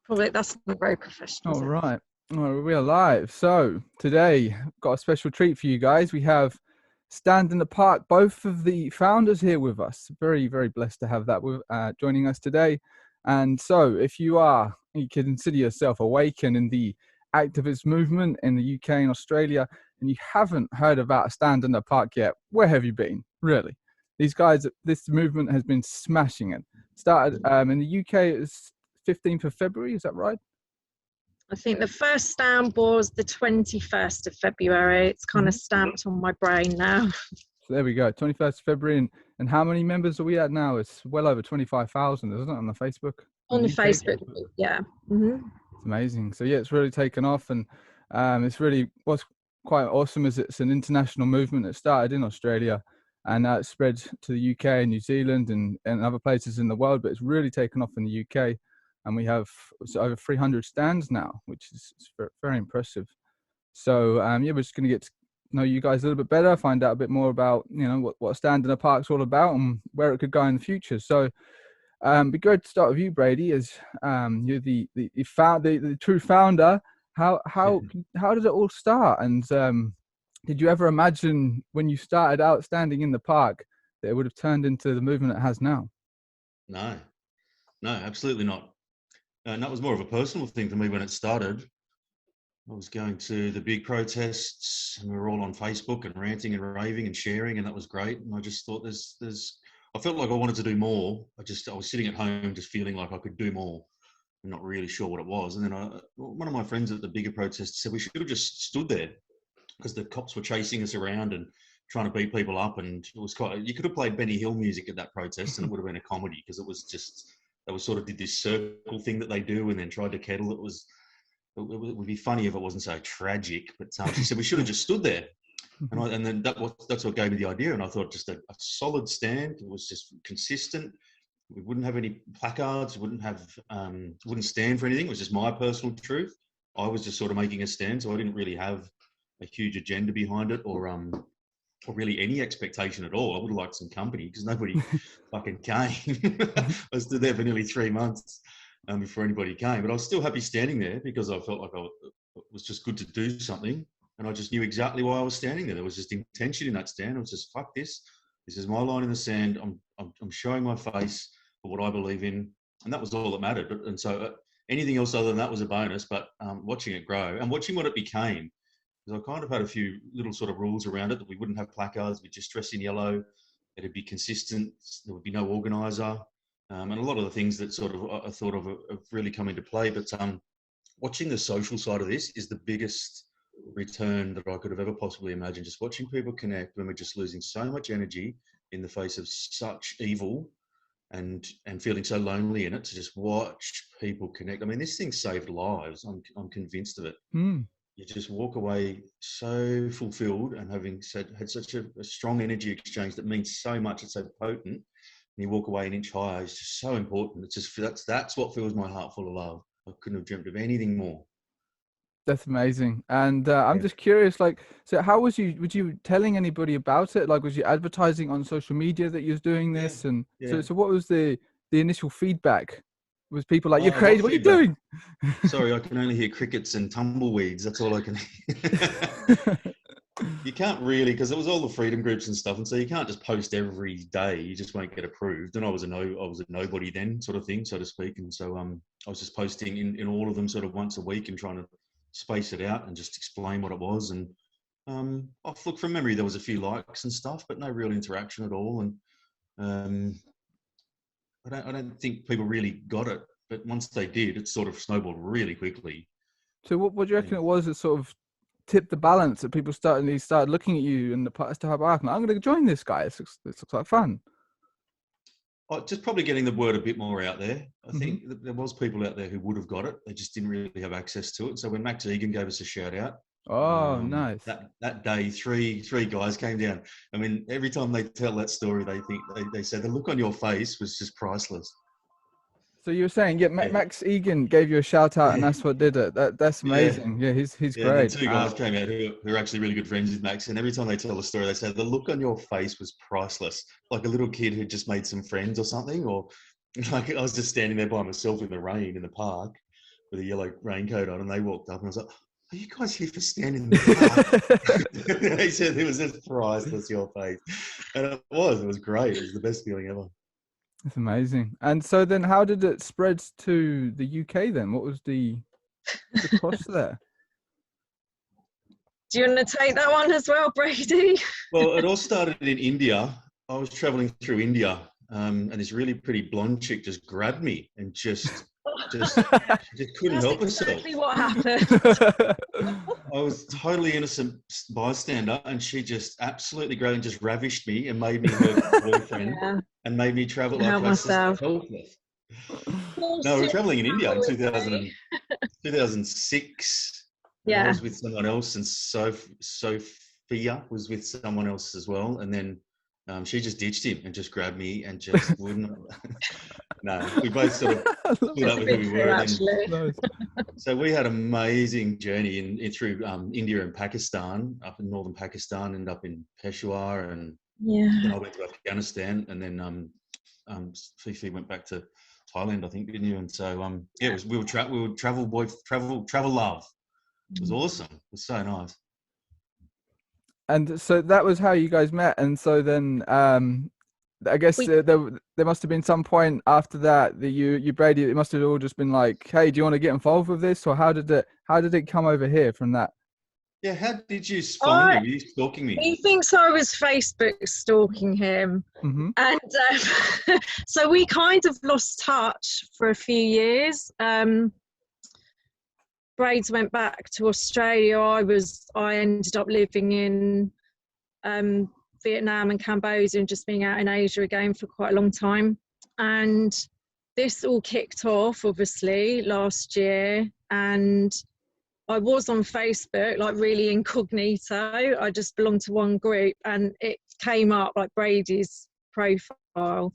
Probably that's not very professional. All right. Well, we're live. So today, got a special treat for you guys. We have Stand in the Park, both of the founders here with us. Very, very blessed to have that with joining us today. And so, if you consider yourself awakened in the activist movement in the UK and Australia, and you haven't heard about Stand in the Park yet, where have you been? Really? These guys, this movement has been smashing it. Started in the UK, it's 15th of February, is that right? I think the first stamp was the 21st of February. It's kind of stamped on my brain now. So there we go, 21st of February. And how many members are we at now? It's well over 25,000, isn't it, on the Facebook? On the Facebook, yeah. Mm-hmm. It's amazing. So yeah, it's really taken off, and it's really what's quite awesome is it's an international movement that started in Australia, and it's spread to the UK and New Zealand and other places in the world, but it's really taken off in the UK. And we have over 300 stands now, which is very impressive. So yeah, we're just going to get to know you guys a little bit better, find out a bit more about what Stand in the Park's all about and where it could go in the future. So be great to start with you, Brady, as you're the true founder. How did it all start? And did you ever imagine when you started out standing in the park that it would have turned into the movement it has now? No, absolutely not. And that was more of a personal thing for me when it started. I was going to the big protests and we were all on Facebook and ranting and raving and sharing, and that was great. And I just thought I felt like I wanted to do more. I was sitting at home just feeling like I could do more and not really sure what it was. And then one of my friends at the bigger protests said we should have just stood there because the cops were chasing us around and trying to beat people up. And it was you could have played Benny Hill music at that protest and it would have been a comedy, because it was just, they sort of did this circle thing that they do and then tried to kettle. It would be funny if it wasn't so tragic, but she said we should have just stood there. And then that's what gave me the idea. And I thought just a solid stand. It was just consistent. We wouldn't have any placards. Wouldn't stand for anything. It was just my personal truth. I was just sort of making a stand. So I didn't really have a huge agenda behind it or really any expectation at all. I would have liked some company because nobody fucking came. I stood there for nearly 3 months before anybody came. But I was still happy standing there because I felt like it was just good to do something. And I just knew exactly why I was standing there. There was just intention in that stand. I was just, fuck this. This is my line in the sand. I'm showing my face for what I believe in. And that was all that mattered. And so anything else other than that was a bonus. But watching it grow and watching what it became, because I kind of had a few little sort of rules around it, that we wouldn't have placards, we'd just dress in yellow, it'd be consistent, there would be no organiser, and a lot of the things that sort of I thought of have really come into play. But watching the social side of this is the biggest return that I could have ever possibly imagined. Just watching people connect when we're just losing so much energy in the face of such evil and feeling so lonely in it, to just watch people connect. I mean, this thing saved lives. I'm convinced of it. You just walk away so fulfilled and having had such a strong energy exchange that means so much. It's so potent. And you walk away an inch higher. It's just so important. It's just that's what fills my heart full of love. I couldn't have dreamt of anything more. That's amazing. And I'm just curious, so how was you telling anybody about it? Like, was you advertising on social media that you was doing this? And so what was the initial feedback? Was people like, you're crazy, what are you doing? Sorry, I can only hear crickets and tumbleweeds. That's all I can hear. You can't really, because it was all the freedom groups and stuff. And so you can't just post every day. You just won't get approved. And I was a nobody then, sort of thing, so to speak. And so I was just posting in all of them sort of once a week and trying to space it out and just explain what it was. And look, from memory, there was a few likes and stuff, but no real interaction at all. And I don't think people really got it, but once they did, it sort of snowballed really quickly. So what do you reckon it was that sort of tipped the balance, that people started looking at you and the park? I'm going to join this guy. This looks like fun. Just probably getting the word a bit more out there. I think there was people out there who would have got it. They just didn't really have access to it. So when Max Egan gave us a shout out, nice. That day, three guys came down. I mean, every time they tell that story, they say the look on your face was just priceless. So you were saying, Max Egan gave you a shout out, and that's what did it. That's amazing. Yeah, he's great. Two guys came out who are actually really good friends with Max, and every time they tell the story, they say the look on your face was priceless, like a little kid who just made some friends or something, or like I was just standing there by myself in the rain in the park, with a yellow raincoat on, and they walked up, and I was like, "Are you guys here for standing in the car?" They said it was just priceless, your face, and it was great. It was the best feeling ever. That's amazing. And so then, how did it spread to the UK then? What was the cost there? Do you want to take that one as well, Brady? Well, it all started in India. I was traveling through India, and this really pretty blonde chick just grabbed me and just couldn't help herself. Exactly what happened. I was totally innocent bystander, and she just absolutely grabbed and just ravished me and made me her boyfriend and made me travel like myself. No, we were traveling in India in 2006. Yeah. I was with someone else, and Sophia was with someone else as well. And then she just ditched him and just grabbed me and just wouldn't. No, we both sort of split up with who we were. So we had an amazing journey in through India and Pakistan, up in northern Pakistan, and up in Peshawar, and then I went to Afghanistan, and then FiFi went back to Thailand, I think, didn't you? And so we were travel love. It was awesome. It was so nice. And so that was how you guys met. And so then I guess there must have been some point after that you Brady, it must have all just been like, hey, do you want to get involved with this? Or how did it come over here from that? Yeah, how did you find him? Were you stalking me? He thinks I was Facebook stalking him. Mm-hmm. And so we kind of lost touch for a few years. Braids went back to Australia. I ended up living in Vietnam and Cambodia and just being out in Asia again for quite a long time. And this all kicked off, obviously, last year. And I was on Facebook, like really incognito. I just belonged to one group, and it came up like Brady's profile.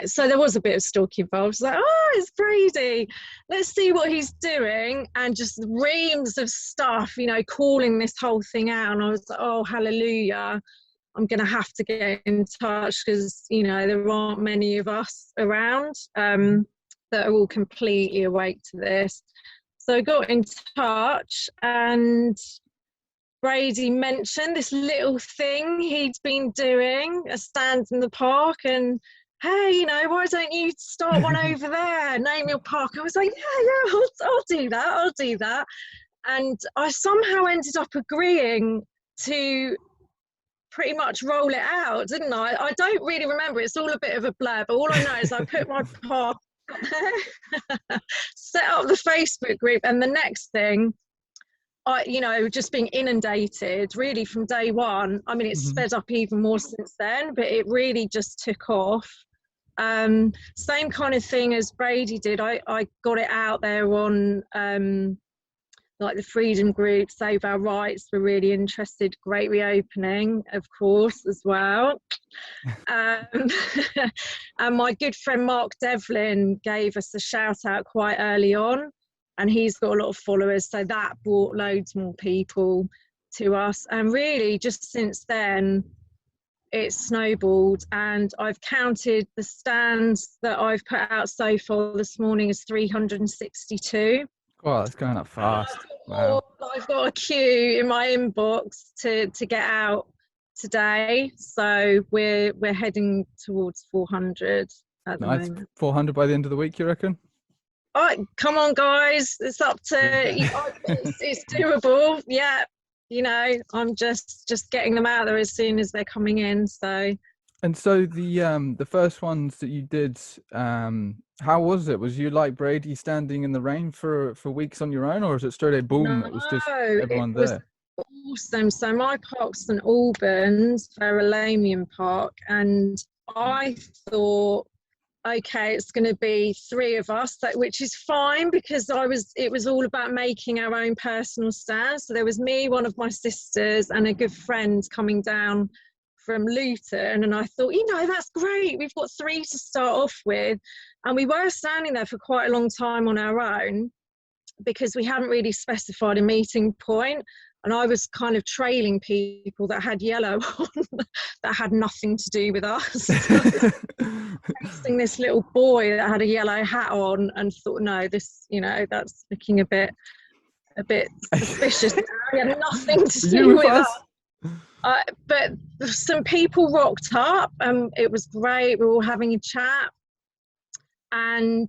So there was a bit of stalking involved. I was like, oh, it's Brady. Let's see what he's doing. And just reams of stuff, you know, calling this whole thing out. And I was like, oh, hallelujah. I'm going to have to get in touch because, you know, there aren't many of us around that are all completely awake to this. So I got in touch, and Brady mentioned this little thing he'd been doing, a stand in the park, and hey, you know, why don't you start one over there? Name your park. I was like, yeah, I'll do that. And I somehow ended up agreeing to pretty much roll it out, didn't I? I don't really remember. It's all a bit of a blur, but all I know is I put my park, set up the Facebook group, and the next thing, you know, just being inundated really from day one. I mean, it's sped up even more since then, but it really just took off. Same kind of thing as Brady did. I got it out there on like the freedom group, Save Our Rights were really interested. Great reopening, of course, as well. And my good friend Mark Devlin gave us a shout out quite early on, and he's got a lot of followers, so that brought loads more people to us. And really just since then it's snowballed, and I've counted the stands that I've put out so far this morning as 362. Oh, it's going up fast. Wow. I've got a queue in my inbox to get out today, so we're heading towards 400 at the moment. 400 by the end of the week, you reckon? Come on, guys, it's up to it's doable. Yeah, you know, I'm just getting them out there as soon as they're coming in. So. And so the first ones that you did, how was it? Was you like Brady standing in the rain for weeks on your own, or was it straight a boom? No, it was just everyone there. Awesome. So my park's St Albans, Verulamium Park, and I thought, okay, it's going to be 3 of us, which is fine because it was all about making our own personal stand. So there was me, one of my sisters, and a good friend coming down from Luton, and I thought, you know, that's great. We've got 3 to start off with, and we were standing there for quite a long time on our own because we hadn't really specified a meeting point. and I was kind of trailing people that had yellow on that had nothing to do with us. Chasing this little boy that had a yellow hat on, and thought, no, this, that's looking a bit suspicious. He had nothing to do with us. But some people rocked up, and it was great. We were all having a chat, and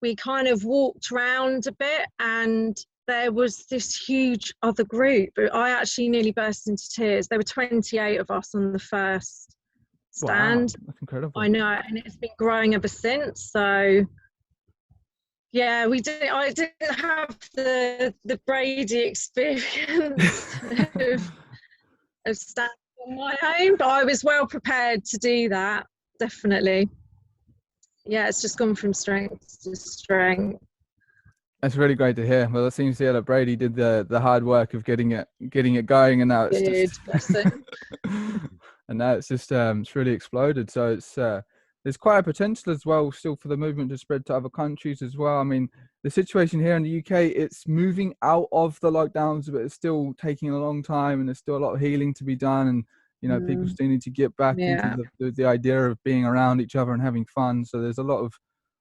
we kind of walked around a bit, and there was this huge other group. I actually nearly burst into tears. There were 28 of us on the first stand. Wow, that's incredible. I know, and it's been growing ever since. So yeah, I didn't have the Brady experience of standing on my own, but I was well prepared to do that, definitely. Yeah, it's just gone from strength to strength. That's really great to hear. Well, it seems that Brady did the hard work of getting it going, and now it's and now it's just it's really exploded. So it's there's quite a potential as well still for the movement to spread to other countries as well. I mean, the situation here in the UK, it's moving out of the lockdowns, but it's still taking a long time, and there's still a lot of healing to be done, and people still need to get back into the idea of being around each other and having fun. So there's a lot of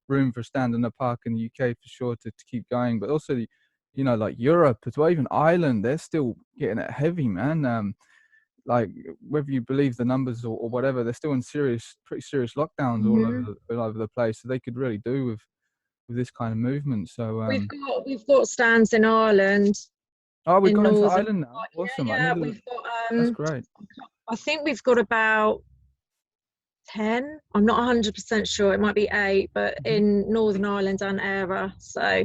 room for Stand in the Park in the UK for sure to keep going, but also like Europe as well, even Ireland, they're still getting it heavy, man. Like whether you believe the numbers or whatever, they're still in pretty serious lockdowns all over the place. So they could really do with this kind of movement. So we've got stands in Ireland. Oh, we've gone into Ireland now. Awesome. Yeah, we've got. That's great. I think we've got about 10. I'm not 100% sure. It might be 8, but in Northern Ireland and Era. So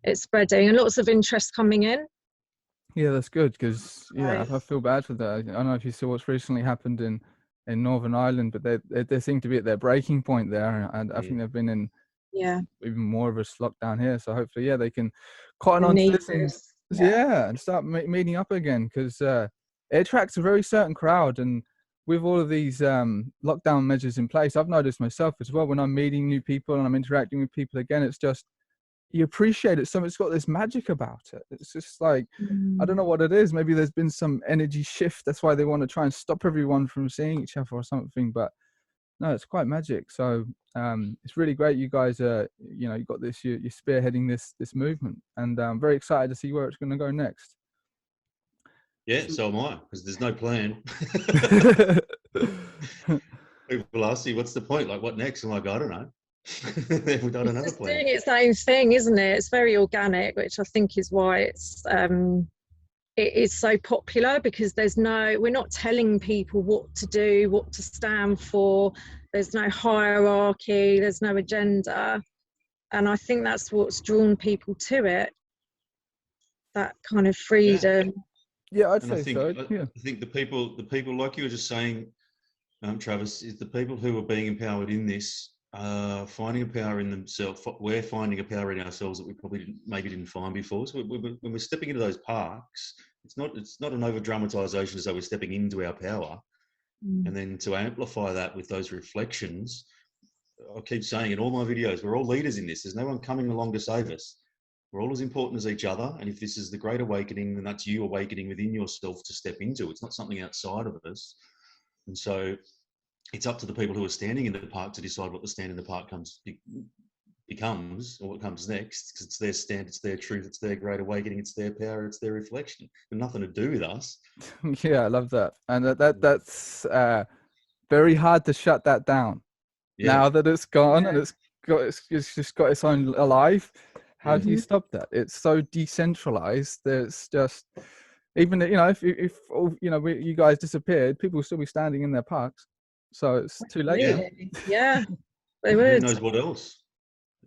it's spreading, and lots of interest coming in. Yeah, that's good, because I feel bad for that. I don't know if you saw what's recently happened in Northern Ireland, but they seem to be at their breaking point there, and I think they've been in even more of a lockdown here. So hopefully, they can cotton on to this and start meeting up again, because it attracts a very certain crowd. And with all of these lockdown measures in place, I've noticed myself as well, when I'm meeting new people and I'm interacting with people again, it's just, you appreciate it. So it's got this magic about it. It's just like, I don't know what it is. Maybe there's been some energy shift. That's why they want to try and stop everyone from seeing each other or something. But no, it's quite magic. So it's really great. You guys are, you got this, you're spearheading this movement, and I'm very excited to see where it's going to go next. Yeah, so am I, because there's no plan. People ask you, what's the point? Like, what next? I'm like, I don't know. We've done another plan. Doing its own thing, isn't it? It's very organic, which I think is why it is so popular, because we're not telling people what to do, what to stand for. There's no hierarchy, there's no agenda, and I think that's what's drawn people to it, that kind of freedom. I'd say so. I think the people like you were just saying, Travis, is the people who are being empowered in this, finding a power in themselves. We're finding a power in ourselves that we probably didn't find before. So when we're stepping into those parks, it's not an over dramatization as though we're stepping into our power, and then to amplify that with those reflections. I keep saying in all my videos, we're all leaders in this. There's no one coming along to save us. We're all as important as each other, and if this is the great awakening, then that's you awakening within yourself to step into. It's not something outside of us. And so it's up to the people who are standing in the park to decide what the stand in the park becomes, or what comes next, because it's their stand, it's their truth, it's their great awakening, it's their power, it's their reflection. It's nothing to do with us. Yeah, I love that. And that's very hard to shut that down. Now that it's gone and it's just got its own life. How do you stop that? It's so decentralized. There's just, even if you guys disappeared, people will still be standing in their parks. So it's too late. Yeah, they would. Who knows what else?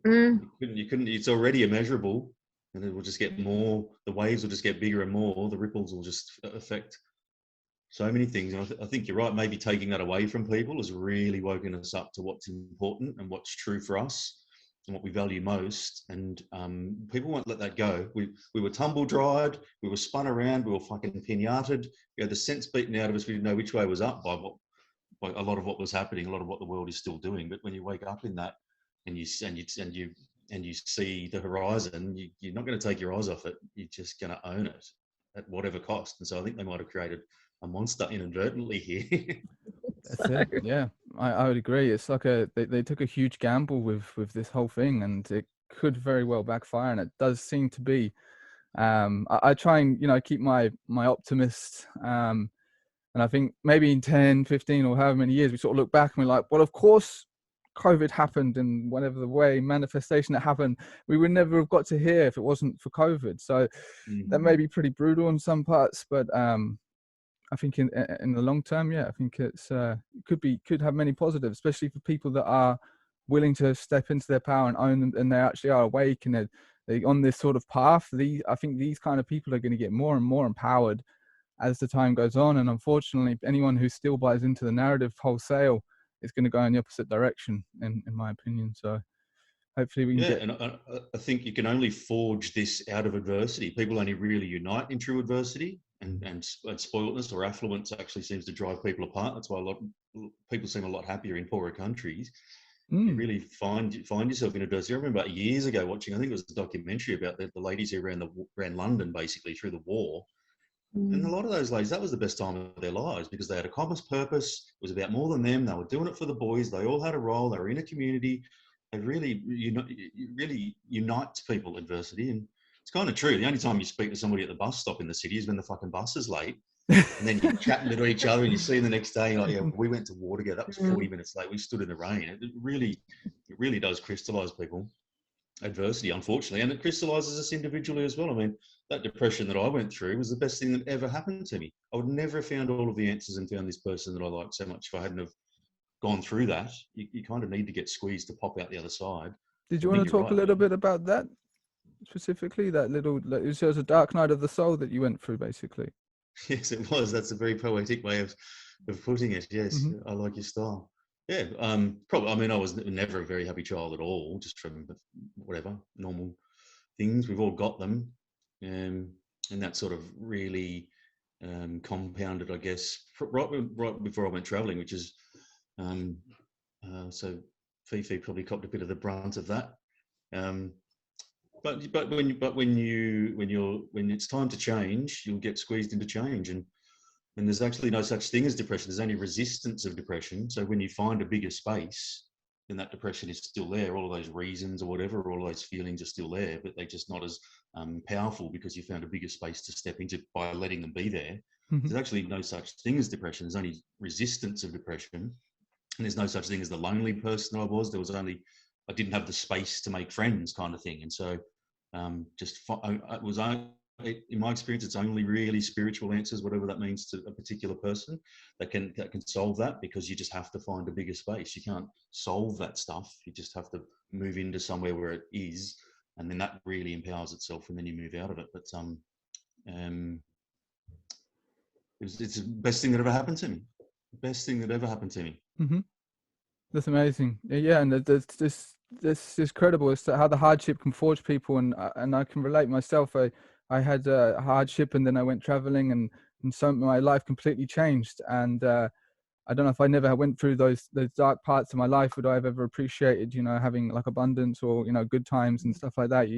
You couldn't. It's already immeasurable, and it will just get more. The waves will just get bigger and more. The ripples will just affect so many things. And I think you're right. Maybe taking that away from people has really woken us up to what's important and what's true for us and what we value most. And people won't let that go. We were tumble dried. We were spun around. We were fucking pinated. We had the sense beaten out of us. We didn't know which way was up by a lot of what was happening, a lot of what the world is still doing. But when you wake up in that, and you see the horizon, you're not going to take your eyes off it. You're just going to own it. at whatever cost. And so I think they might have created a monster inadvertently here. That's it. Yeah, I would agree. It's like they took a huge gamble with this whole thing, and it could very well backfire. And it does seem to be. I try and keep my optimist. And I think maybe in 10, 15 or however many years, we sort of look back and we're like, well, of course, COVID happened in whatever the way manifestation that happened, we would never have got to here if it wasn't for COVID. So that may be pretty brutal in some parts, but I think in the long term, I think it's could have many positives, especially for people that are willing to step into their power and own them, and they actually are awake and they're on this sort of path. I think these kind of people are going to get more and more empowered as the time goes on, and unfortunately anyone who still buys into the narrative wholesale is going to go in the opposite direction, in my opinion. So hopefully we can and I think you can only forge this out of adversity. People only really unite in true adversity, and spoiledness or affluence actually seems to drive people apart. That's why people seem a lot happier in poorer countries. You really find yourself in adversity. I remember years ago watching, I think it was a documentary about the ladies who ran London basically through the war. And a lot of those ladies, that was the best time of their lives because they had a common purpose. It was about more than them. They were doing it for the boys. They all had a role. They were in a community. It really unites people, adversity. And it's kind of true. The only time you speak to somebody at the bus stop in the city is when the fucking bus is late. And then you're chatting to each other and you see them the next day, you're like, yeah, we went to war together. That was 40 minutes late. We stood in the rain. It really does crystallize people. Adversity, unfortunately, and it crystallizes us individually as well. I mean, that depression that I went through was the best thing that ever happened to me. I would never have found all of the answers and found this person that I liked so much if I hadn't have gone through that. You kind of need to get squeezed to pop out the other side. Did you want to talk a little bit about that specifically? That little, it was a dark night of the soul that you went through, basically. Yes, it was. That's a very poetic way of putting it. Yes, I like your style. Yeah, probably. I mean, I was never a very happy child at all, just from whatever normal things. We've all got them, and that sort of really compounded, I guess, right before I went travelling, which is so FiFi probably copped a bit of the brunt of that. But when it's time to change, you'll get squeezed into change, and there's actually no such thing as depression. There's only resistance of depression. So when you find a bigger space, then that depression is still there. All of those reasons or whatever, all of those feelings are still there, but they're just not as powerful because you found a bigger space to step into by letting them be there. There's actually no such thing as depression. There's only resistance of depression. And there's no such thing as the lonely person I was. I didn't have the space to make friends kind of thing. And so in my experience, it's only really spiritual answers, whatever that means to a particular person, that can solve that, because you just have to find a bigger space. You can't solve that stuff. You just have to move into somewhere where it is, and then that really empowers itself, and then you move out of it. But it's the best thing that ever happened to me. The best thing that ever happened to me. That's amazing. Yeah, and this is credible as to how the hardship can forge people, and I can relate myself. I had a hardship, and then I went traveling, and so my life completely changed. And I don't know if I never went through those dark parts of my life, would I have ever appreciated, having like abundance or, good times and stuff like that.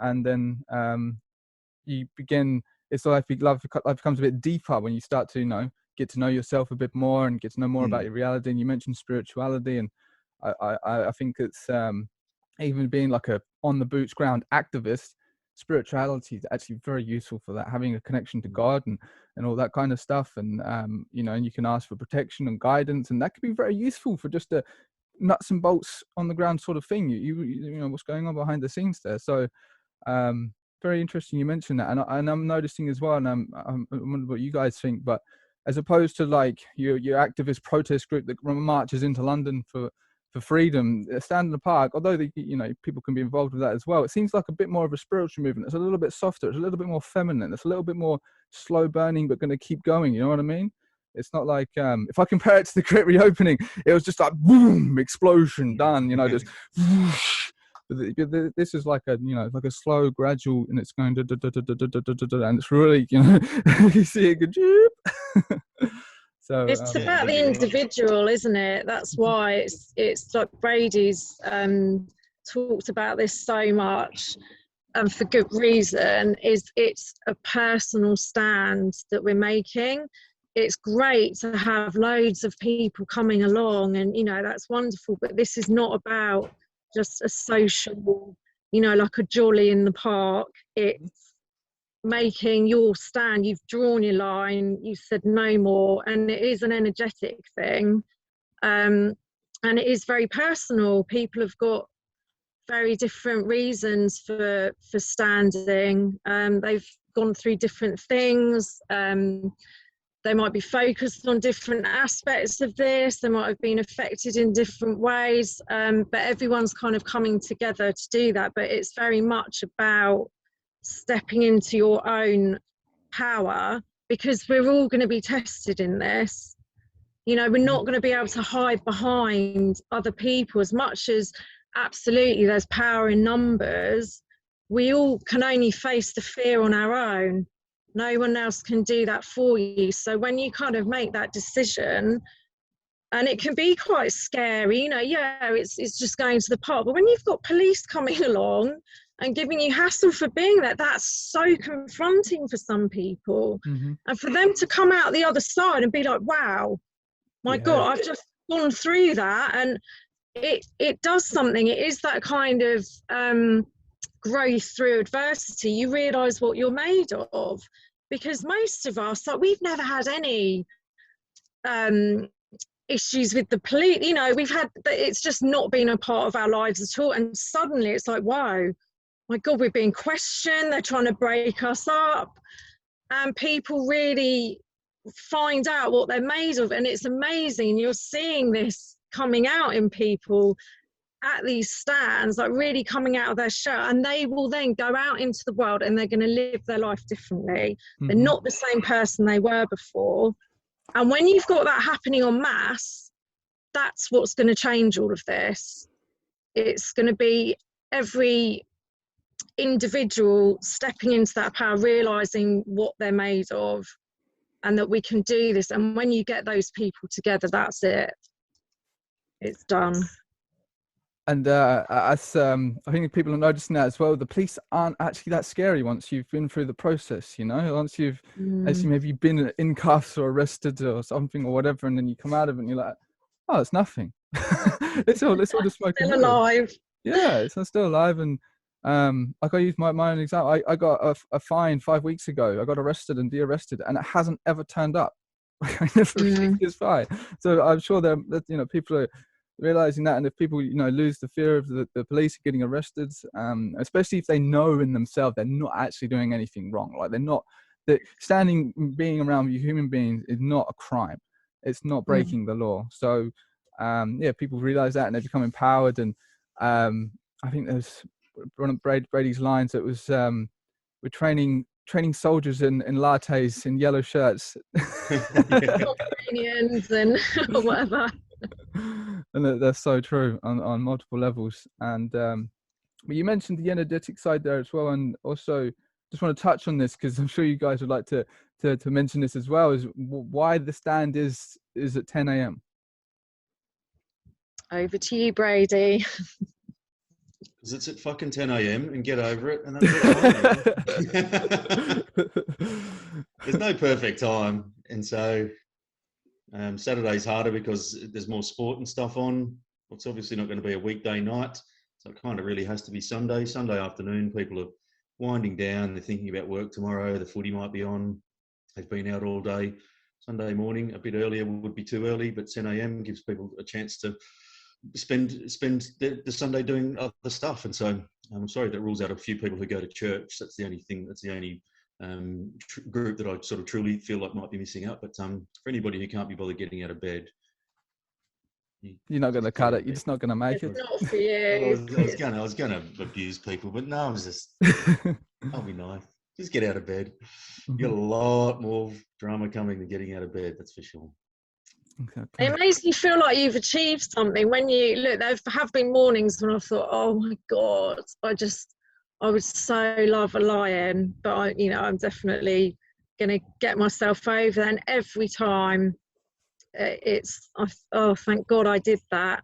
And then you begin, it's life becomes a bit deeper when you start to, get to know yourself a bit more and get to know more about your reality. And you mentioned spirituality, and I think it's even being like a on the boots ground activist, spirituality is actually very useful for that, having a connection to God and all that kind of stuff. And and you can ask for protection and guidance, and that can be very useful for just a nuts and bolts on the ground sort of thing. You know what's going on behind the scenes there. So very interesting you mentioned that, and I'm noticing as well, and I wonder what you guys think, but as opposed to like your activist protest group that marches into London for freedom, Stand in the Park, although people can be involved with that as well, it seems like a bit more of a spiritual movement. It's a little bit softer, it's a little bit more feminine, it's a little bit more slow burning, but going to keep going. You know what I mean? It's not like if I compare it to the Great Reopening, it was just like boom, explosion, done. Just whoosh. But this is like a like a slow, gradual, and it's going and it's really you see it go. So it's about the individual, isn't it? That's why it's like Brady's talked about this so much. and for good reason, is it's a personal stand that we're making. It's great to have loads of people coming along, and that's wonderful, but this is not about just a social, like a jolly in the park. It's making your stand. You've drawn your line, you said no more, and it is an energetic thing, and it is very personal. People have got very different reasons for standing. They've gone through different things. They might be focused on different aspects of this. They might have been affected in different ways, but everyone's kind of coming together to do that. But it's very much about stepping into your own power, because we're all going to be tested in this. We're not going to be able to hide behind other people. As much as absolutely there's power in numbers, we all can only face the fear on our own. No one else can do that for you. So when you kind of make that decision, and it can be quite scary, it's just going to the park, but when you've got police coming along and giving you hassle for being there, that's so confronting for some people. Mm-hmm. And for them to come out the other side and be like, wow, my God, I've just gone through that, and it does something. It is that kind of growth through adversity. You realise what you're made of, because most of us, like, we've never had any issues with the police. We've had, it's just not been a part of our lives at all, and suddenly it's like, wow, my God, we're being questioned, they're trying to break us up, and people really find out what they're made of. And it's amazing. You're seeing this coming out in people at these stands, like really coming out of their shell, and they will then go out into the world and they're going to live their life differently. Mm-hmm. They're not the same person they were before. And when you've got that happening en masse, that's what's going to change all of this. It's going to be every individual stepping into that power, realizing what they're made of, and that we can do this. And when you get those people together, that's it. It's done. And I think people are noticing that as well. The police aren't actually that scary once you've been through the process, once you've actually maybe been in cuffs or arrested or something or whatever, and then you come out of it and you're like, oh, it's nothing. it's all just smoke and still alive. Yeah, it's still alive. And like, I use my own example. I got a fine 5 weeks ago. I got arrested and de-arrested, and it hasn't ever turned up. I never received this fine. So I'm sure that people are realizing that, and if people lose the fear of the police getting arrested, especially if they know in themselves they're not actually doing anything wrong, like being around human beings is not a crime, it's not breaking the law. So people realize that, and they become empowered. And I think there's one of Brady's lines that was, we're training soldiers in lattes in yellow shirts. Ukrainians and whatever. And that's so true on multiple levels. And but you mentioned the energetic side there as well, and also just want to touch on this because I'm sure you guys would like to mention this as well, is why the stand is at 10 a.m. Over to you, Brady. Because it's at fucking 10 a.m. and get over it, and that's there's no perfect time, and so Saturday's harder because there's more sport and stuff on. It's obviously not going to be a weekday night, so it kind of really has to be Sunday afternoon. People are winding down, they're thinking about work tomorrow, the footy might be on, they've been out all day. Sunday morning, a bit earlier would be too early, but 10 a.m. gives people a chance to spend the Sunday doing other stuff. And so I'm sorry that rules out a few people who go to church. That's the only group that I sort of truly feel like might be missing out. But for anybody who can't be bothered getting out of bed, you're not going to cut it. You're just not going to make it. Not for you. I was going to abuse people, but no, I was just, I'll be nice. Just get out of bed. You got a lot more drama coming than getting out of bed. That's for sure. Okay. It makes you feel like you've achieved something when you look. There have been mornings when I've thought, oh my God, I would so love a lion, but I'm definitely going to get myself over. And every time thank God I did that,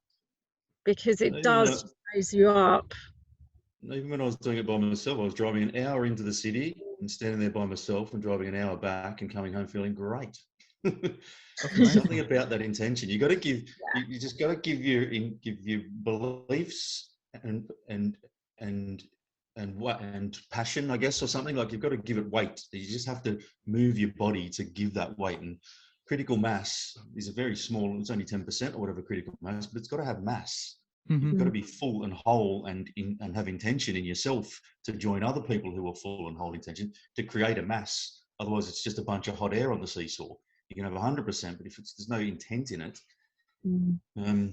because it does raise you up. even when I was doing it by myself, I was driving an hour into the city and standing there by myself and driving an hour back and coming home feeling great. There's something about that intention. You got to give. You just got to give your beliefs and passion, I guess, or something. Like you've got to give it weight. You just have to move your body to give that weight. And critical mass is a very small. It's only 10% or whatever critical mass, but it's got to have mass. You've got to be full and whole and have intention in yourself to join other people who are full and whole intention to create a mass. Otherwise, it's just a bunch of hot air on the seesaw. You can have 100%, but if there's no intent in it, and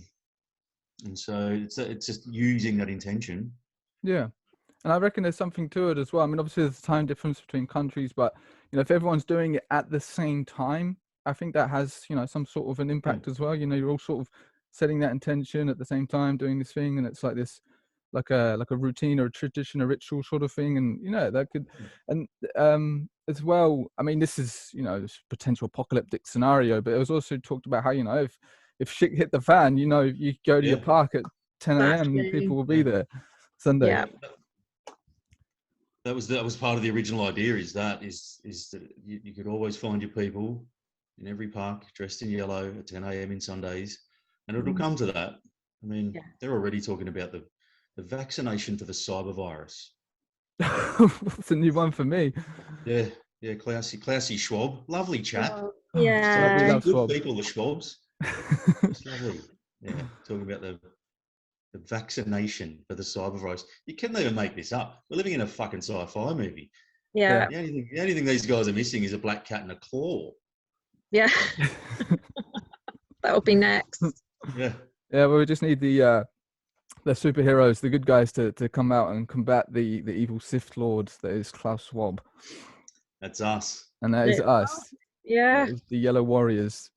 so it's just using that intention. Yeah, and I reckon there's something to it as well. I mean, obviously there's a time difference between countries, but if everyone's doing it at the same time, I think that has some sort of an impact as well. You're all sort of setting that intention at the same time, doing this thing, and it's like this, like a routine or a tradition, a ritual sort of thing, and that could, and as well. I mean, this is this potential apocalyptic scenario, but it was also talked about how if shit hit the fan, you go to your park at 10 a.m. and people will be there Sunday. Yeah. That was part of the original idea. Is that you could always find your people in every park dressed in yellow at 10 a.m. in Sundays, and it'll come to that. I mean, they're already talking about the vaccination for the cyber virus. It's a new one for me. Yeah, Klausy Schwab, lovely chap. Yeah, good people, the Schwabs. It's lovely. Yeah, talking about the vaccination for the cyber virus. You couldn't even make this up. We're living in a fucking sci-fi movie. Yeah. The only thing these guys are missing is a black cat and a claw. Yeah. That'll be next. Yeah. Yeah, well, we just need the superheroes, the good guys to come out and combat the evil Sith Lord that is Klaus Schwab. That's us. And that is us. Yeah. That is the Yellow Warriors.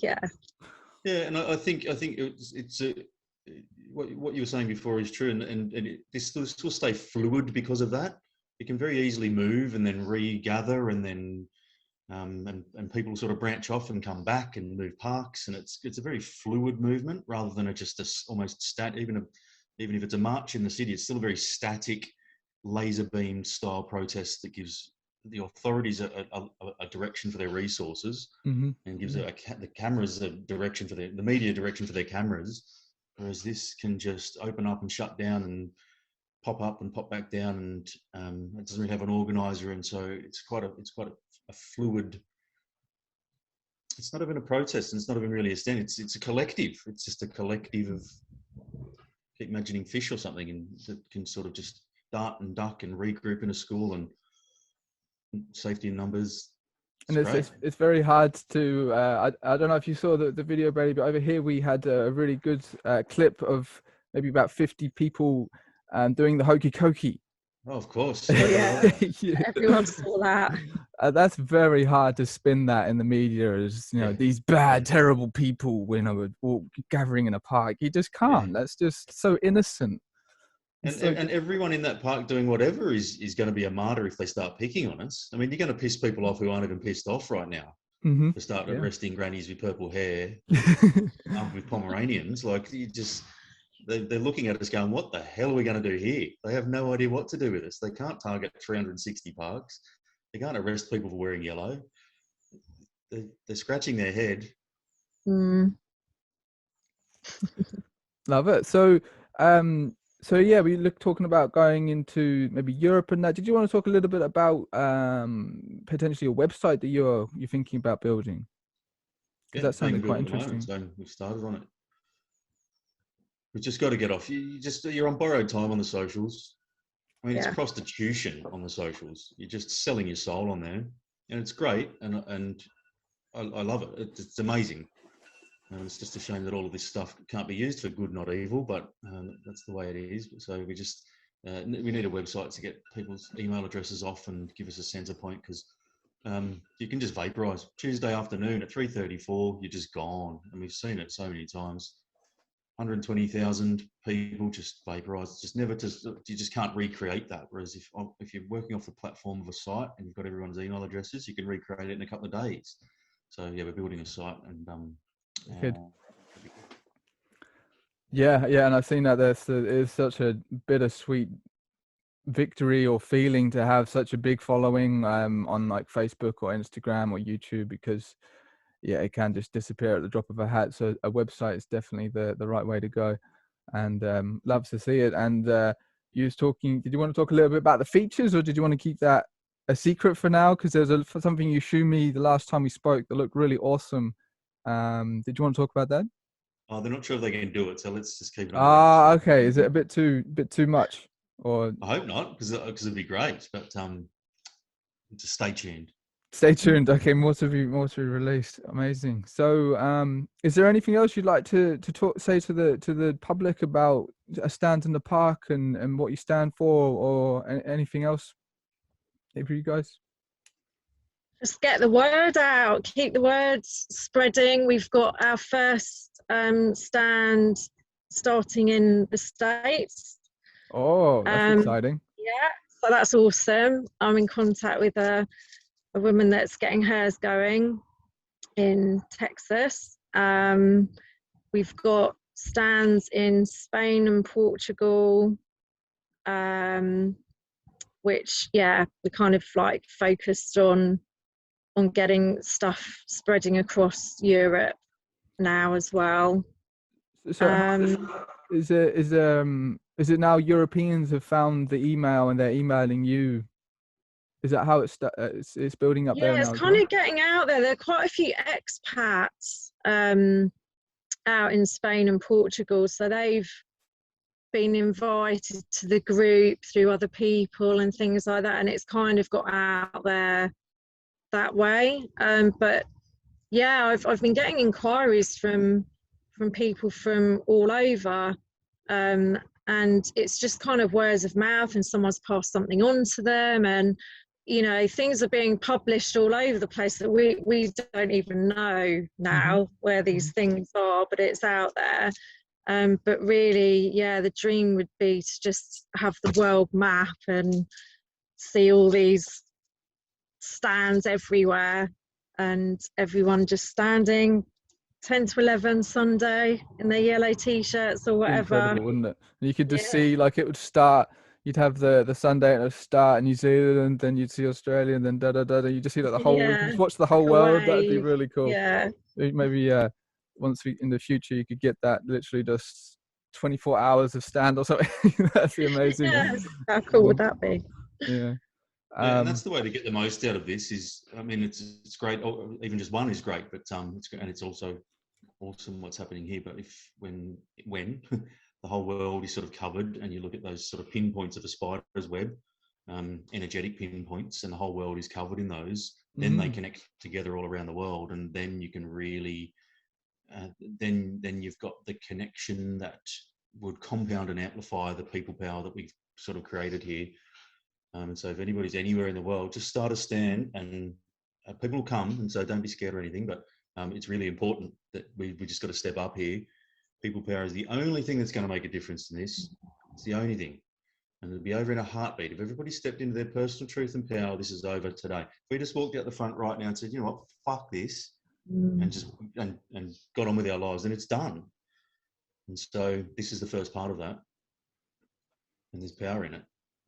Yeah. Yeah, and I think it's what you were saying before is true, and this will stay fluid because of that. It can very easily move and then regather, and then and people sort of branch off and come back and move parks, and it's a very fluid movement rather than almost static. Even if it's a march in the city, it's still a very static laser beam style protest that gives the authorities a direction for their resources, and gives the cameras a direction for the media direction for their cameras. Whereas this can just open up and shut down and pop up and pop back down, and it doesn't really have an organizer, and so it's quite a fluid. It's not even a protest, and it's not even really a stand. It's a collective. It's just a collective of, keep imagining fish or something, and that can sort of just dart and duck and regroup in a school, and safety in numbers. And it's very hard to. I don't know if you saw the video, Brady, but over here we had a really good clip of maybe about 50 people doing the hokey cokey. Oh, of course. Yeah. Everyone saw that. That's very hard to spin that in the media as these bad, terrible people gathering in a park. You just can't. Yeah. That's just so innocent. And everyone in that park doing whatever is going to be a martyr if they start picking on us. I mean, you're going to piss people off who aren't even pissed off right now. To start arresting grannies with purple hair, with Pomeranians. Like, they're looking at us going, what the hell are we going to do here? They have no idea what to do with us. They can't target 360 parks. They can't arrest people for wearing yellow. They're scratching their head. Love it. So yeah, we talking about going into maybe Europe and that. Did you want to talk a little bit about potentially a website that you're thinking about building? Because that sounded quite interesting. So we've started on it. We've just got to get off. You're on borrowed time on the socials. I mean, it's prostitution on the socials. You're just selling your soul on there, and it's great, and I love it. It's amazing. It's just a shame that all of this stuff can't be used for good, not evil, but that's the way it is. So we just we need a website to get people's email addresses off and give us a centre point, because you can just vaporise. Tuesday afternoon at 3:34, you're just gone, and we've seen it so many times. 120,000 people just vaporise. You just can't recreate that. Whereas if you're working off the platform of a site and you've got everyone's email addresses, you can recreate it in a couple of days. So yeah, we're building a site, and good. Yeah, yeah, and I've seen that it's such a bittersweet victory or feeling to have such a big following on like Facebook or Instagram or YouTube, because yeah, it can just disappear at the drop of a hat. So a website is definitely the right way to go, and loves to see it. And you was talking, did you want to talk a little bit about the features, or did you want to keep that a secret for now? Because there's something you showed me the last time we spoke that looked really awesome. Did you want to talk about that? Oh, they're not sure if they can do it, so let's just keep it under wraps. Ah, okay. Is it a bit too much, or I hope not, because it'd be great. But just stay tuned. stay tuned? Okay, more to be released. Amazing. So, is there anything else you'd like to say to the public about a stand in the park and what you stand for, or anything else for you guys? Just get the word out, keep the words spreading. We've got our first stand starting in the States. Oh, that's exciting. Yeah, so that's awesome. I'm in contact with a woman that's getting hers going in Texas. We've got stands in Spain and Portugal, which, yeah, we kind of like focused on getting stuff spreading across Europe now as well. So, is it now Europeans have found the email and they're emailing you? Is that how it's building up there Yeah, now? it's As kind well? of getting out there. There are quite a few expats out in Spain and Portugal, so they've been invited to the group through other people and things like that, and it's kind of got out there that way. But yeah, I've been getting inquiries from people from all over, and it's just kind of words of mouth, and someone's passed something on to them, and things are being published all over the place that we don't even know now where these things are, but it's out there. But really, yeah, the dream would be to just have the world map and see all these stands everywhere and everyone just standing 10 to 11 Sunday in their yellow t-shirts or whatever. Incredible, wouldn't it? And you could just see, like, it would start, you'd have the Sunday, and it would start in New Zealand, then you'd see Australia, and then you just see like the whole, you could just watch the whole world. That'd be really cool. Yeah. Maybe once in the future you could get that literally just 24 hours of stand or something. That'd be amazing. Yes. How cool would that be? Yeah. Yeah, and that's the way to get the most out of this. Is, I mean, it's great. Even just one is great, but it's also awesome what's happening here. But when the whole world is sort of covered, and you look at those sort of pinpoints of a spider's web, energetic pinpoints, and the whole world is covered in those, then they connect together all around the world, and then you can really, then you've got the connection that would compound and amplify the people power that we've sort of created here. And so if anybody's anywhere in the world, just start a stand, and people will come, and so don't be scared or anything, but it's really important that we just got to step up here. People power is the only thing that's going to make a difference in this. It's the only thing. And it'll be over in a heartbeat. If everybody stepped into their personal truth and power, this is over today. If we just walked out the front right now and said, you know what, fuck this, and just and got on with our lives, then it's done. And so this is the first part of that. And there's power in it.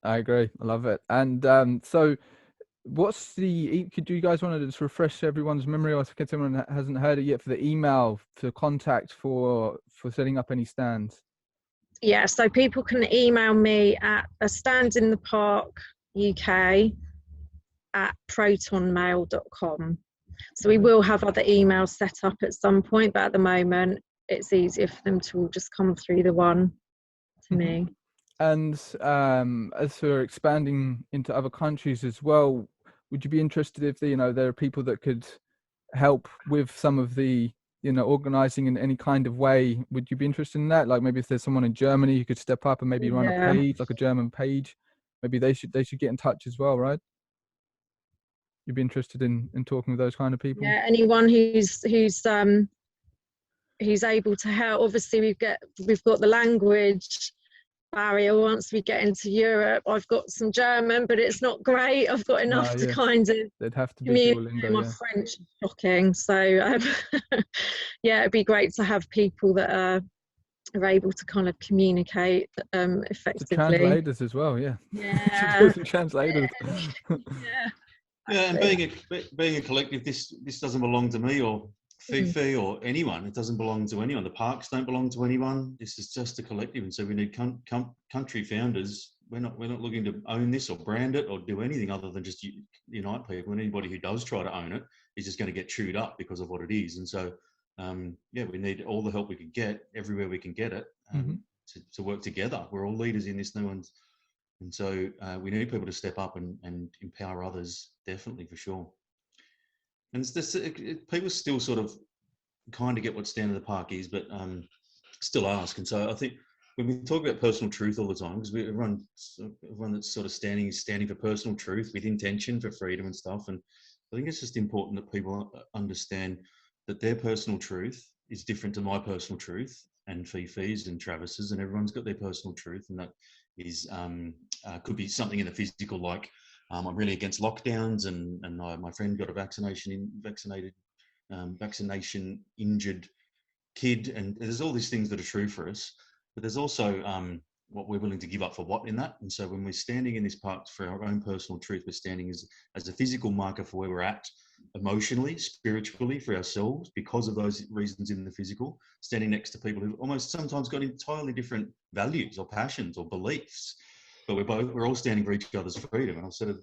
I agree. I love it. And so could you guys want to just refresh everyone's memory, or if someone hasn't heard it yet, for the email to contact for setting up any stands? Yeah, so people can email me at astandinthepark.uk@protonmail.com. So we will have other emails set up at some point, but at the moment it's easier for them to all just come through the one to me. And as for expanding into other countries as well, would you be interested if there are people that could help with some of the organizing in any kind of way? Would you be interested in that? Like maybe if there's someone in Germany who could step up and maybe run a page, like a German page, maybe they should get in touch as well, right? You'd be interested in talking with those kind of people? Yeah, anyone who's able to help. Obviously we've got the language barrier once we get into Europe. I've got some German, but it's not great. I've got enough to kind of they'd have to be communicate. My French is shocking, so yeah, it'd be great to have people that are are able to kind of communicate The effectively. translators as well, yeah. Yeah. Translators. Yeah. Yeah, and being a collective, this doesn't belong to me or FiFi or anyone. It doesn't belong to anyone. The parks don't belong to anyone. This is just a collective, and so we need country founders. We're not looking to own this or brand it or do anything other than just unite people. And anybody who does try to own it is just going to get chewed up because of what it is. And so, we need all the help we can get everywhere we can get it to work together. We're all leaders in this. No one's. And so we need people to step up and empower others, definitely, for sure. And it's this, people still sort of kind of get what Stand in the Park is, but still ask. And so I think when we talk about personal truth all the time, because everyone that's sort of standing for personal truth with intention for freedom and stuff. And I think it's just important that people understand that their personal truth is different to my personal truth and FiFi's and Travis's, and everyone's got their personal truth, and that is could be something in the physical, like I'm really against lockdowns, and my friend got a vaccination injured kid, and there's all these things that are true for us, but there's also what we're willing to give up for what in that. And so when we're standing in this park for our own personal truth, we're standing as a physical marker for where we're at emotionally, spiritually, for ourselves, because of those reasons in the physical, standing next to people who've almost sometimes got entirely different values or passions or beliefs, but we're all standing for each other's freedom. And I've said it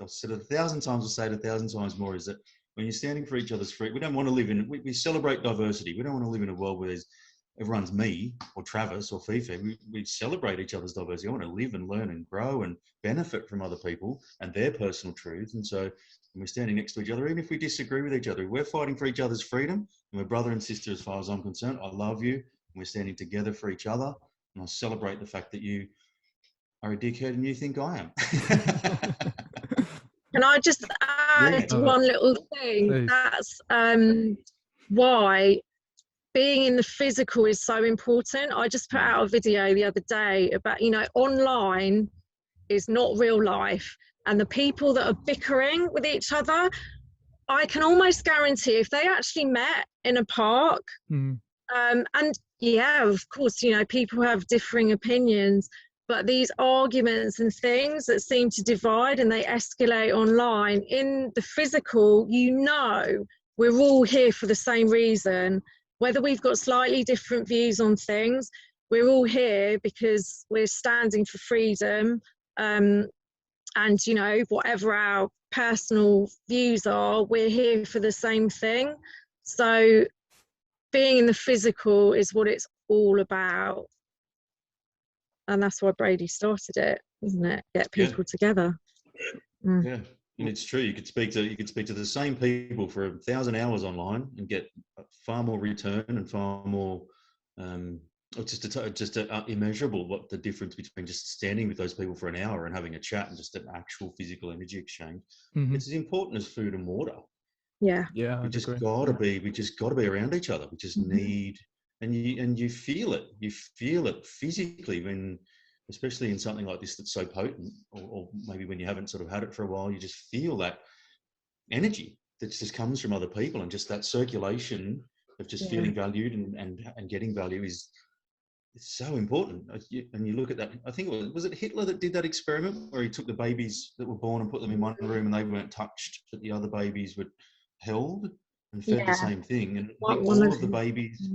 1,000 times, I'll say it 1,000 times more, is that when you're standing for each other's freedom, we don't want to live in, we celebrate diversity. We don't want to live in a world where everyone's me or Travis or FiFi. We celebrate each other's diversity. I want to live and learn and grow and benefit from other people and their personal truth. And so when we're standing next to each other, even if we disagree with each other, we're fighting for each other's freedom, and we're brother and sister as far as I'm concerned. I love you, and we're standing together for each other. And I celebrate the fact that you are a dickhead and you think I am. Can I just add one little thing? Please. That's why being in the physical is so important. I just put out a video the other day about, online is not real life. And the people that are bickering with each other, I can almost guarantee if they actually met in a park, and yeah, of course, people have differing opinions, but these arguments and things that seem to divide and they escalate online, in the physical, we're all here for the same reason. Whether we've got slightly different views on things, we're all here because we're standing for freedom. And, whatever our personal views are, we're here for the same thing. So being in the physical is what it's all about. And that's why Brady started it, isn't it? Get people together. Yeah, and it's true. You could speak to the same people for 1,000 hours online and get far more return and far more, just immeasurable what the difference between just standing with those people for an hour and having a chat and just an actual physical energy exchange. It's as important as food and water. Yeah. We just got to be around each other. We just need. And you feel it physically when, especially in something like this that's so potent, or maybe when you haven't sort of had it for a while, you just feel that energy that just comes from other people, and just that circulation of just feeling valued and getting value it's so important. And you look at that, I think was it Hitler that did that experiment where he took the babies that were born and put them in one room and they weren't touched, but the other babies were held and fed the same thing, and all of the babies,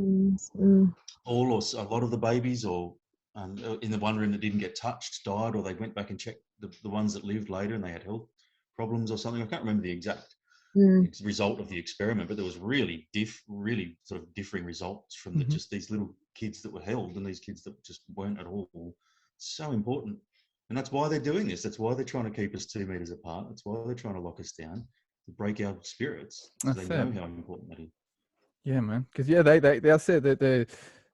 or a lot of the babies, or in the one room that didn't get touched, died, or they went back and checked the ones that lived later and they had health problems or something. I can't remember the exact result of the experiment, but there was really sort of differing results from just these little kids that were held and these kids that just weren't at all. So important, and that's why they're doing this. That's why they're trying to keep us 2 meters apart. That's why they're trying to lock us down, to break our spirits. They know how important that is. Yeah, man. Because they said that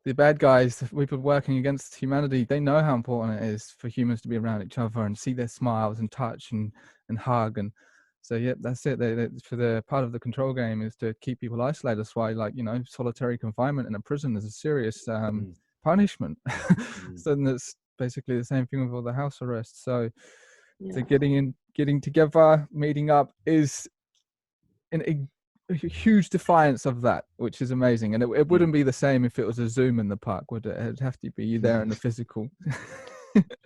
the bad guys, people working against humanity, they know how important it is for humans to be around each other and see their smiles and touch and hug. And so that's it. They for the part of the control game is to keep people isolated. That's why, solitary confinement in a prison is a serious punishment. So that's basically the same thing with all the house arrests. So getting together, meeting up is a huge defiance of that, which is amazing. And it wouldn't be the same if it was a Zoom in the park, would it? It'd have to be you there in the physical.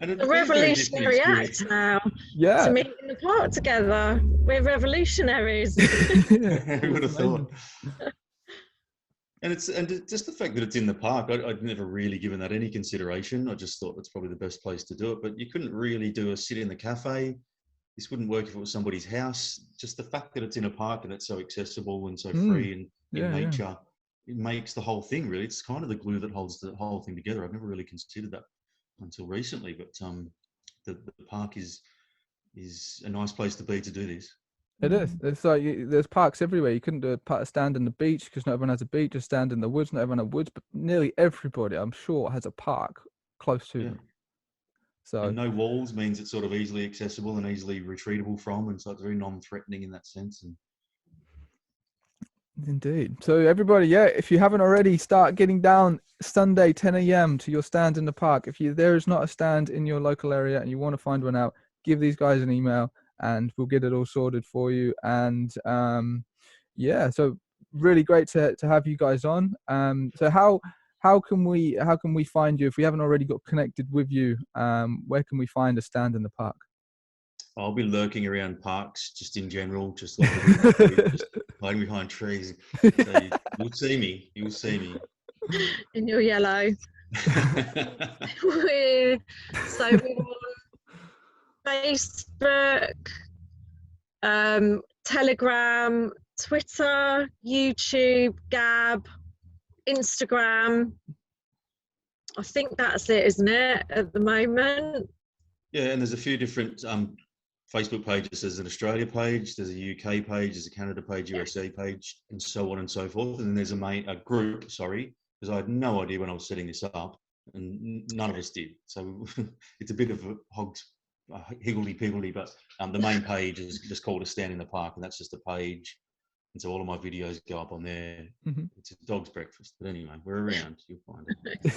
A revolutionary act now. Yeah. To meet in the park together. We're revolutionaries. Who would have thought? And just the fact that it's in the park, I'd never really given that any consideration. I just thought that's probably the best place to do it. But you couldn't really do a sit in the cafe. This wouldn't work if it was somebody's house. Just the fact that it's in a park and it's so accessible and so free and in nature, it makes the whole thing really. It's kind of the glue that holds the whole thing together. I've never really considered that until recently. But the park is a nice place to be to do this. It is. It's like there's parks everywhere. You couldn't do a stand in the beach because not everyone has a beach. A stand in the woods, not everyone has woods. But nearly everybody, I'm sure, has a park close to them. So and no walls means it's sort of easily accessible and easily retreatable from, and so it's very non-threatening in that sense. And indeed. So everybody, if you haven't already, start getting down Sunday 10 a.m. to your stand in the park. If there is not a stand in your local area and you want to find one out, give these guys an email and we'll get it all sorted for you. And so really great to have you guys on. So how can we find you if we haven't already got connected with you? Where can we find a stand in the park? I'll be lurking around parks just in general, just just hiding behind trees. So you'll see me. You'll see me. In your yellow. We're on Facebook, Telegram, Twitter, YouTube, Gab, Instagram. I think that's it, isn't it, at the moment? Yeah, and there's a few different Facebook pages. There's an Australia page, there's a UK page, there's a Canada page, USA page, and so on and so forth. And then there's a group, because I had no idea when I was setting this up, and none of us did. So it's a bit of a higgledy-piggledy, but the main page is just called A Stand in the Park, and that's just a page. And so all of my videos go up on there. Mm-hmm. It's a dog's breakfast. But anyway, we're around. You'll find it.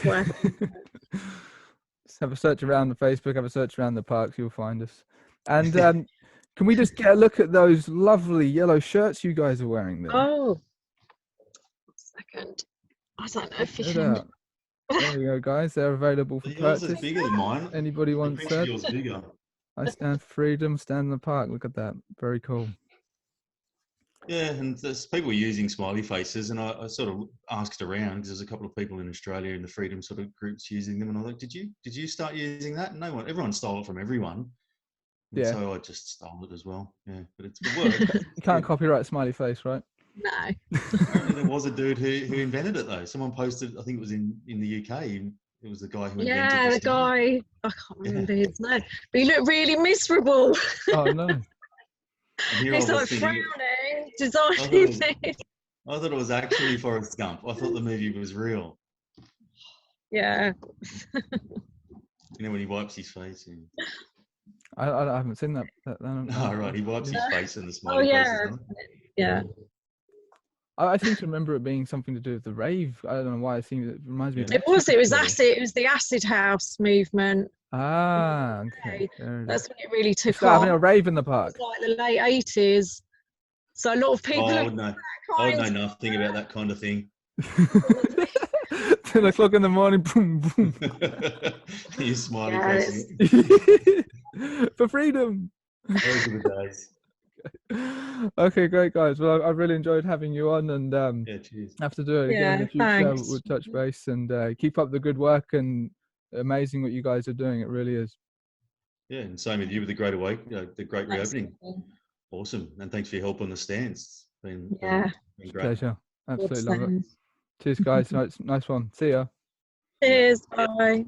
Just have a search around the Facebook, have a search around the parks, you'll find us. And can we just get a look at those lovely yellow shirts you guys are wearing there? Oh, 1 second. I don't know if you can. There you go, guys. They're available for yours purchase. Is bigger than mine. Anybody wants that? Yours bigger. I stand for freedom, stand in the park. Look at that. Very cool. Yeah, and there's people using smiley faces, and I sort of asked around because there's a couple of people in Australia in the freedom sort of groups using them, and I was like, did you start using that? No one, everyone stole it from everyone. And so I just stole it as well. Yeah, but it worked. You can't copyright smiley face, right? No. Apparently there was a dude who invented it though. Someone posted, I think it was in the UK. It was the guy who invented it. Yeah, the guy. I can't remember his name, but he looked really miserable. Oh no. He's like frowning, designing this. I thought it was actually Forrest Gump. I thought the movie was real. Yeah. You know when he wipes his face. And... I haven't seen that. Oh, right. He wipes his face in the smiley faces. Yeah. I seem to remember it being something to do with the rave. I don't know why. It reminds me of it was acid. It was the acid house movement. Ah, okay. That's when it really took off. Having a rave in the park. It was like the late 80s. So a lot of people. I would know nothing about that kind of thing. 10 o'clock in the morning, boom, boom. You smiling faces. For freedom. Those are the days. Okay, great guys. Well, I really enjoyed having you on, and cheers. Have to do it again in the future. We'll touch base and keep up the good work, and amazing what you guys are doing. It really is. Yeah, and same with you with the Great the great reopening. Awesome, and thanks for your help on the stands. Been great. Pleasure. Absolutely love it. Cheers, guys. Nice one. See ya. Cheers. Bye. Okay.